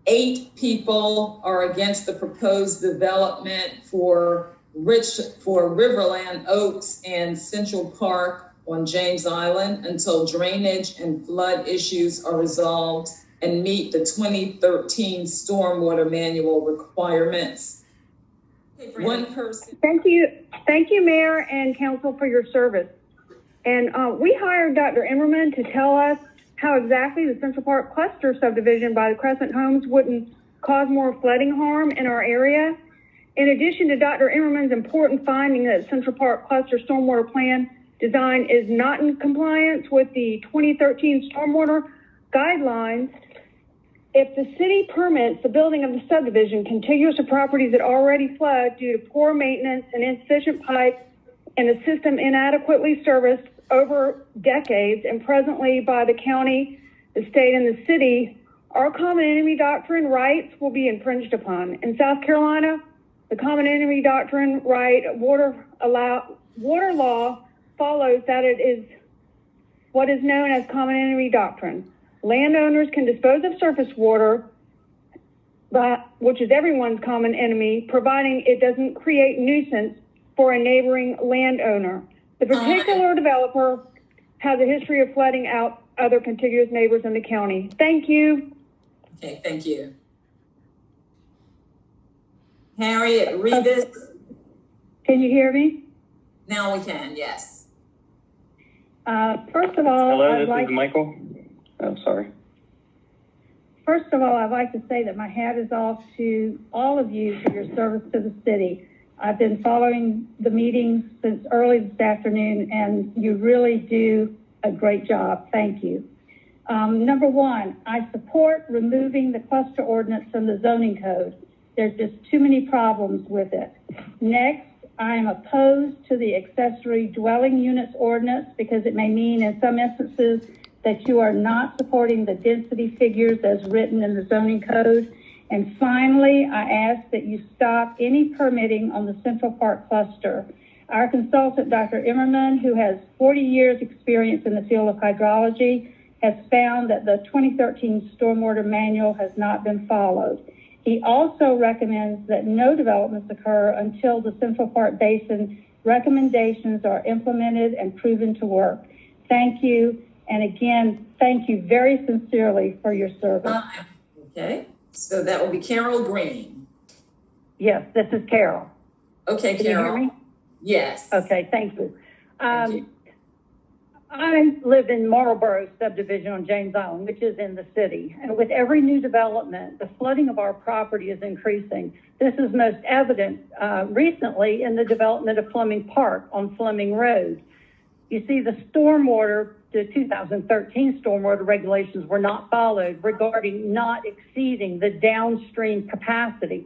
8 people are against the proposed development for Riverland Oaks and Central Park on James Island until drainage and flood issues are resolved and meet the 2013 Stormwater Manual requirements. One person. Thank you, Mayor and Council, for your service. And we hired Dr. Emmerman to tell us how exactly the Central Park Cluster subdivision by the Crescent Homes wouldn't cause more flooding harm in our area. In addition to Dr. Emmerman's important finding that Central Park Cluster Stormwater Plan design is not in compliance with the 2013 Stormwater Guidelines, if the city permits the building of the subdivision contiguous to properties that already flood due to poor maintenance and insufficient pipes and the system inadequately serviced over decades and presently by the county, the state, and the city, our common enemy doctrine rights will be infringed upon. In South Carolina, the common enemy doctrine right water law follows that it is what is known as common enemy doctrine. Landowners can dispose of surface water, which is everyone's common enemy, providing it doesn't create nuisance for a neighboring landowner. The particular developer has a history of flooding out other contiguous neighbors in the county. Thank you. Okay, thank you. Harriet, read this. Can you hear me? Now we can, yes. First of all, hello, this is Michael. I'm sorry. First of all, I'd like to say that my hat is off to all of you for your service to the city. I've been following the meetings since early this afternoon, and you really do a great job. Thank you. Number one, I support removing the cluster ordinance from the zoning code. There's just too many problems with it. Next, I am opposed to the accessory dwelling units ordinance because it may mean in some instances that you are not supporting the density figures as written in the zoning code. And finally, I ask that you stop any permitting on the Central Park cluster. Our consultant, Dr. Emmerman, who has 40 years experience in the field of hydrology, has found that the 2013 Stormwater Manual has not been followed. He also recommends that no developments occur until the Central Park Basin recommendations are implemented and proven to work. Thank you. And again, thank you very sincerely for your service. Okay. So that will be Carol Green. Yes, this is Carol. Okay, Can Carol. you hear me? Yes. Okay, thank you. Thank you. I live in Marlboro subdivision on James Island, which is in the city. And with every new development, the flooding of our property is increasing. This is most evident recently in the development of Fleming Park on Fleming Road. You see, the 2013 stormwater regulations were not followed regarding not exceeding the downstream capacity.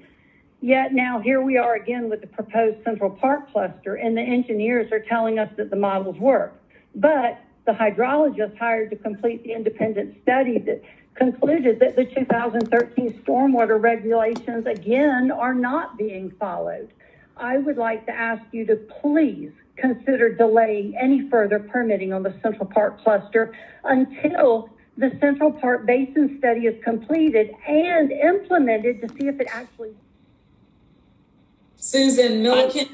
Yet now here we are again with the proposed Central Park cluster, and the engineers are telling us that the models work. But the hydrologists hired to complete the independent study that concluded that the 2013 stormwater regulations again are not being followed. I would like to ask you to please consider delaying any further permitting on the Central Park cluster until the Central Park Basin study is completed and implemented to see if it actually. Susan Milliken.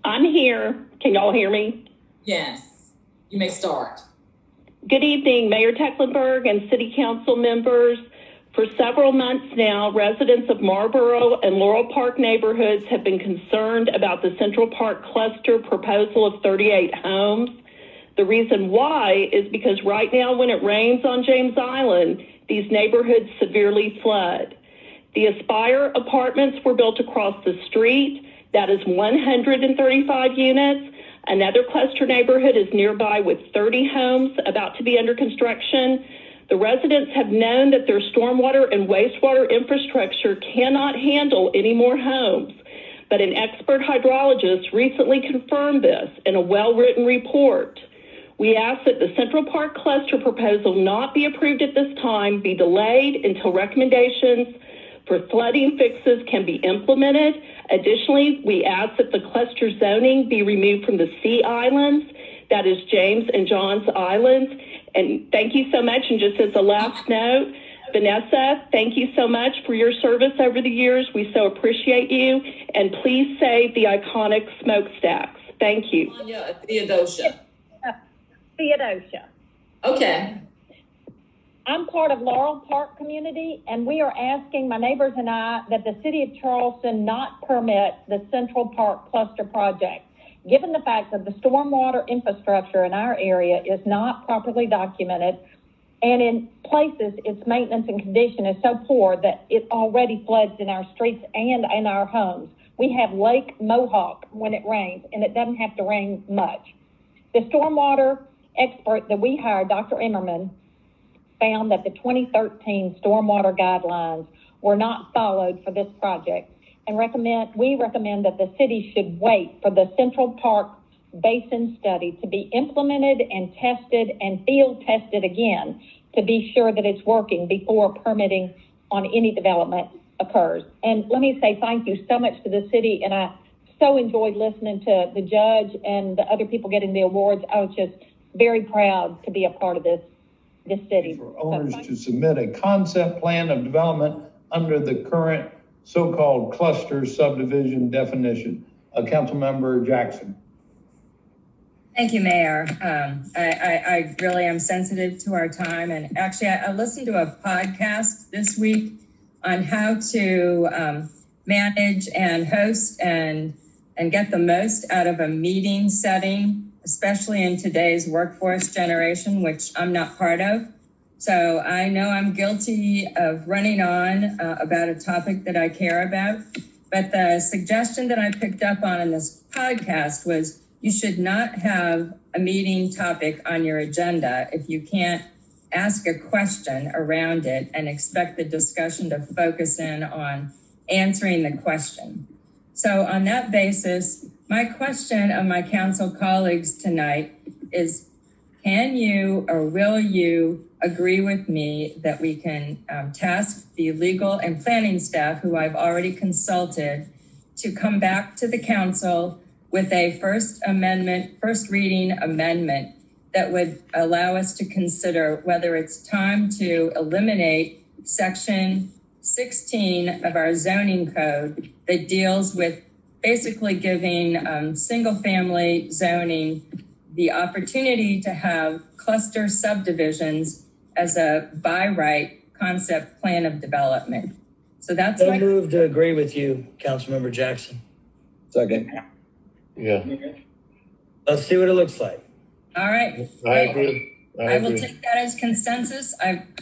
I'm here. Can y'all hear me? Yes, you may start. Good evening, Mayor Tecklenburg and City Council members. For several months now, residents of Marlboro and Laurel Park neighborhoods have been concerned about the Central Park cluster proposal of 38 homes. The reason why is because right now when it rains on James Island, these neighborhoods severely flood. The Aspire apartments were built across the street. That is 135 units. Another cluster neighborhood is nearby with 30 homes about to be under construction. The residents have known that their stormwater and wastewater infrastructure cannot handle any more homes. But an expert hydrologist recently confirmed this in a well-written report. We ask that the Central Park cluster proposal not be approved at this time, be delayed until recommendations for flooding fixes can be implemented. Additionally, we ask that the cluster zoning be removed from the Sea Islands, that is James and John's Islands. And thank you so much. And just as a last note, Vanessa, thank you so much for your service over the years. We so appreciate you. And please save the iconic smokestacks. Thank you. Tanya, Theodosia. Theodosia. Okay. I'm part of Laurel Park community, and we are asking, my neighbors and I, that the city of Charleston not permit the Central Park Cluster Project. Given the fact that the stormwater infrastructure in our area is not properly documented, and in places its maintenance and condition is so poor that it already floods in our streets and in our homes. We have Lake Mohawk when it rains, and it doesn't have to rain much. The stormwater expert that we hired, Dr. Emmerman, found that the 2013 stormwater guidelines were not followed for this project, and we recommend that the city should wait for the Central Park Basin study to be implemented and tested and field tested again to be sure that it's working before permitting on any development occurs. And let me say thank you so much to the city, and I so enjoyed listening to the judge and the other people getting the awards. I was just very proud to be a part of this city. For owners to submit a concept plan of development under the current so-called cluster subdivision definition. Councilmember Jackson. Thank you, Mayor. I really am sensitive to our time. And actually, I listened to a podcast this week on how to manage and host and get the most out of a meeting setting, especially in today's workforce generation, which I'm not part of. So I know I'm guilty of running on about a topic that I care about. But the suggestion that I picked up on in this podcast was you should not have a meeting topic on your agenda if you can't ask a question around it and expect the discussion to focus in on answering the question. So on that basis, my question of my council colleagues tonight is, can you or will you agree with me that we can task the legal and planning staff, who I've already consulted, to come back to the council with a first reading amendment that would allow us to consider whether it's time to eliminate section 16 of our zoning code that deals with basically giving single family zoning the opportunity to have cluster subdivisions as a by right concept plan of development. So that's I move to agree with you, Councilmember Jackson. Second. Yeah, Let's see what it looks like. all right. I agree. I will take that as consensus. I've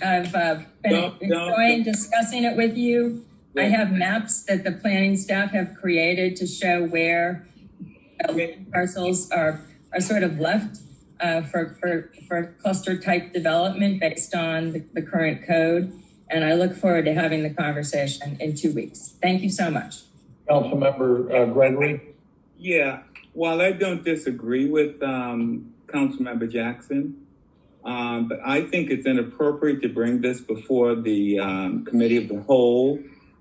been enjoying discussing it with you. I have maps that the planning staff have created to show where parcels are sort of left for cluster type development based on the current code. And I look forward to having the conversation in 2 weeks. Thank you so much. Councilmember Gregory. Yeah, while I don't disagree with Councilmember Jackson, but I think it's inappropriate to bring this before the committee of the whole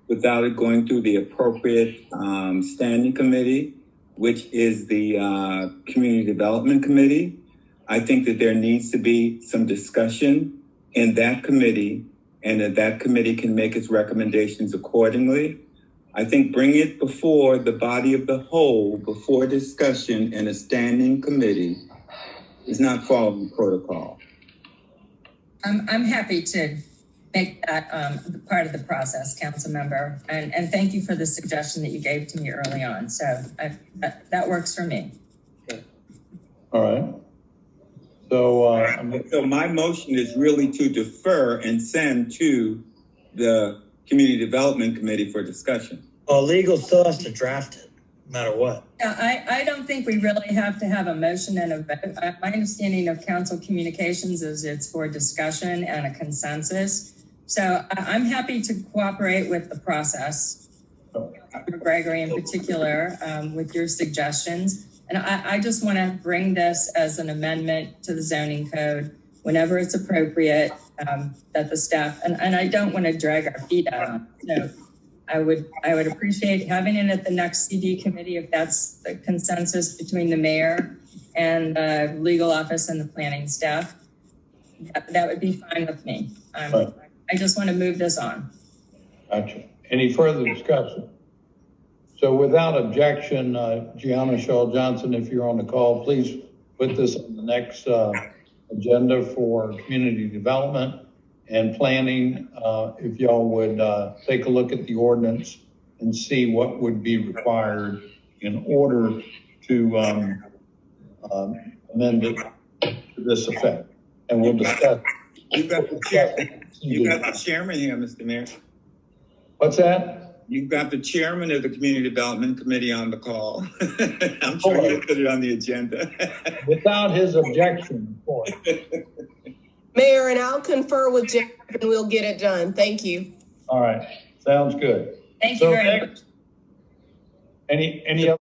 without it going through the appropriate standing committee, which is the Community Development Committee. I think that there needs to be some discussion in that committee, and that committee can make its recommendations accordingly. I think bring it before the body of the whole, before discussion in a standing committee, is not following protocol. I'm happy to make that part of the process, council member. And thank you for the suggestion that you gave to me early on. So that works for me. All right. So, So my motion is really to defer and send to the Community Development Committee for discussion. Well, legal still has to draft it, no matter what. Yeah, I don't think we really have to have a motion and a vote. My understanding of council communications is it's for discussion and a consensus. So I'm happy to cooperate with the process, Dr. Gregory in particular, with your suggestions. And I just want to bring this as an amendment to the zoning code whenever it's appropriate, that the staff, and I don't want to drag our feet out. So I would appreciate having it at the next CD committee if that's the consensus between the mayor and the legal office and the planning staff. That would be fine with me. I'm I just want to move this on. Gotcha. Any further discussion? So without objection, Gianna Shaw Johnson, if you're on the call, please put this on the next agenda for community development and planning. If y'all would take a look at the ordinance and see what would be required in order to amend it to this effect. And we'll discuss. You got the chairman here, Mr. Mayor. What's that? You've got the chairman of the Community Development Committee on the call. I'm sure he'll put it on the agenda. Without his objection, of course. Mayor, and I'll confer with Jeff and we'll get it done. Thank you. All right. Sounds good. Thank you very much. Any other?